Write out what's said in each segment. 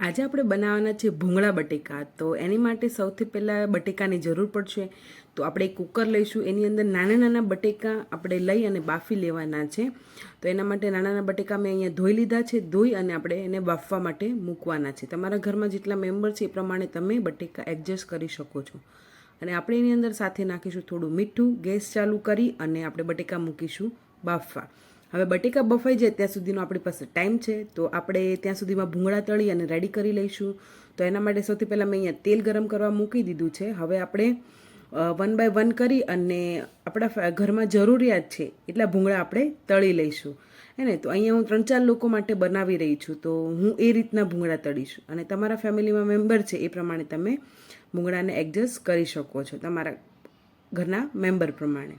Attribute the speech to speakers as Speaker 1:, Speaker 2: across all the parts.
Speaker 1: આજે આપણે બનાવવાના છે ભૂંગળા બટેકા. તો એની માટે સૌથી પહેલાં બટેકાની જરૂર પડશે. તો આપણે એક કુકર લઈશું, એની અંદર નાના નાના બટેકા આપણે લઈ અને બાફી લેવાના છે. તો એના માટે નાના નાના બટેકા મેં અહીંયા ધોઈ લીધા છે. ધોઈ અને આપણે એને બાફવા માટે મૂકવાના છે. તમારા ઘરમાં જેટલા મેમ્બર છે એ પ્રમાણે તમે બટેકા એડજસ્ટ કરી શકો છો. અને આપણે એની અંદર સાથે નાખીશું થોડું મીઠું. ગેસ ચાલુ કરી અને આપણે બટેકા મૂકીશું બાફવા. હવે બટેકા બફાઈ જાય ત્યાં સુધીનો આપણી પાસે ટાઈમ છે. તો આપણે ત્યાં સુધીમાં ભૂંગળા તળી અને રેડી કરી લઈશું. તો એના માટે સૌથી પહેલાં મેં અહીંયા તેલ ગરમ કરવા મૂકી દીધું છે. હવે આપણે 1 બાય 1 કરી અને આપણા ઘરમાં જરૂરિયાત છે એટલા ભૂંગળા આપણે તળી લઈશું. હે ને? તો અહીંયા હું 3-4 લોકો માટે બનાવી રહી છું. તો હું એ રીતના ભૂંગળા તળીશું. અને તમારા ફેમિલીમાં મેમ્બર છે એ પ્રમાણે તમે ભૂંગળાને એડજસ્ટ કરી શકો છો, તમારા ઘરના મેમ્બર પ્રમાણે.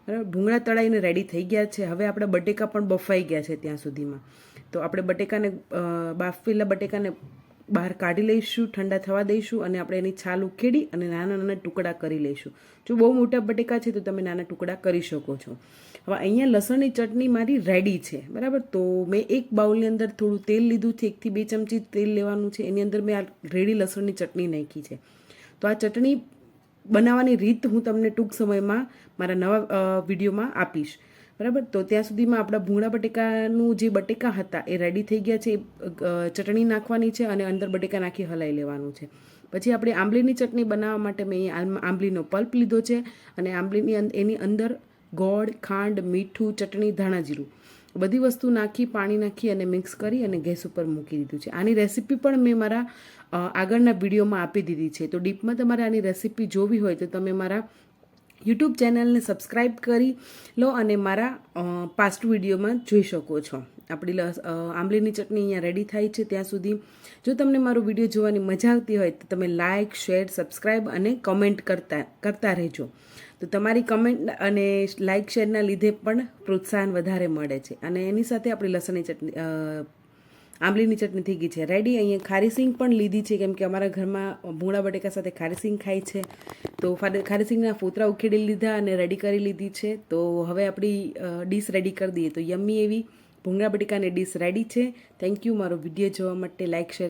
Speaker 1: બરાબર, ભૂંગળા તળાઈને રેડી થઈ ગયા છે. હવે આપણા બટેકા પણ બફાઈ ગયા છે ત્યાં સુધીમાં. તો આપણે બટેકાને બાફેલા બટેકાને બહાર કાઢી લઈશું, ઠંડા થવા દઈશું અને આપણે એની છાલ ઉખેડી અને નાના નાના ટુકડા કરી લઈશું. જો બહુ મોટા બટેકા છે તો તમે નાના ટુકડા કરી શકો છો. હવે અહીંયા લસણની ચટણી મારી રેડી છે. બરાબર, તો મેં એક બાઉલની અંદર થોડું તેલ લીધું છે. 1 થી 2 ચમચી તેલ લેવાનું છે. એની અંદર મેં આ રેડી લસણની ચટણી નાખી છે. તો આ ચટણી બનાવવાની રીત હું તમને ટૂંક સમયમાં મારા નવા વિડીયોમાં આપીશ. બરાબર, તો ત્યાં સુધીમાં આપણા ભૂંગળા બટેકાનું જે બટેકા હતા એ રેડી થઈ ગયા છે. ચટણી નાખવાની છે અને અંદર બટેકા નાખી હલાવી લેવાનું છે. પછી આપણે આંબલીની ચટણી બનાવવા માટે મેં આંબલીનો પલ્પ લીધો છે અને એની અંદર ગોળ, ખાંડ, મીઠું, ચટણી, ધાણા જીરું બધી વસ્તુ નાખી, પાણી નાખી અને મિક્સ કરી અને ગેસ ઉપર મૂકી દીધું છે. આની રેસીપી પણ મેં મારા આગળના વિડીયોમાં આપી દીધી છે. તો ડીપમાં તમારે આની રેસીપી જોવી હોય તો તમે મારા યુટ્યુબ ચેનલને સબસ્ક્રાઈબ કરી લો અને મારા પાસ્ટ વિડીયોમાં જોઈ શકો છો. આપણી આંબલીની ચટણી અહીંયા રેડી થાય છે ત્યાં સુધી. જો તમને મારો વિડીયો જોવાની મજા આવતી હોય તો તમે લાઇક, શેર, સબસ્ક્રાઈબ અને કમેન્ટ કરતા રહેજો. તો તમારી કમેન્ટ અને લાઇક શેરના લીધે પણ પ્રોત્સાહન વધારે મળે છે. અને એની સાથે આપણી લસણની ચટણી આંબલીની ચટણી થઈ ગઈ છે રેડી. અહીંયા ખારીસિંગ પણ લીધી છે કેમ કે અમારા ઘરમાં ભૂંગળા બટેકા સાથે ખારીસિંગ ખાય છે. તો ખારીસિંગના ફોતરા ઉખેડી લીધા અને રેડી કરી લીધી છે. તો હવે આપણી ડીશ રેડી કરી દઈએ. તો યમ્મી એવી ભૂંગળા બટેકાની ડીશ રેડી છે. થેન્ક યુ મારો વિડીયો જોવા માટે. Like share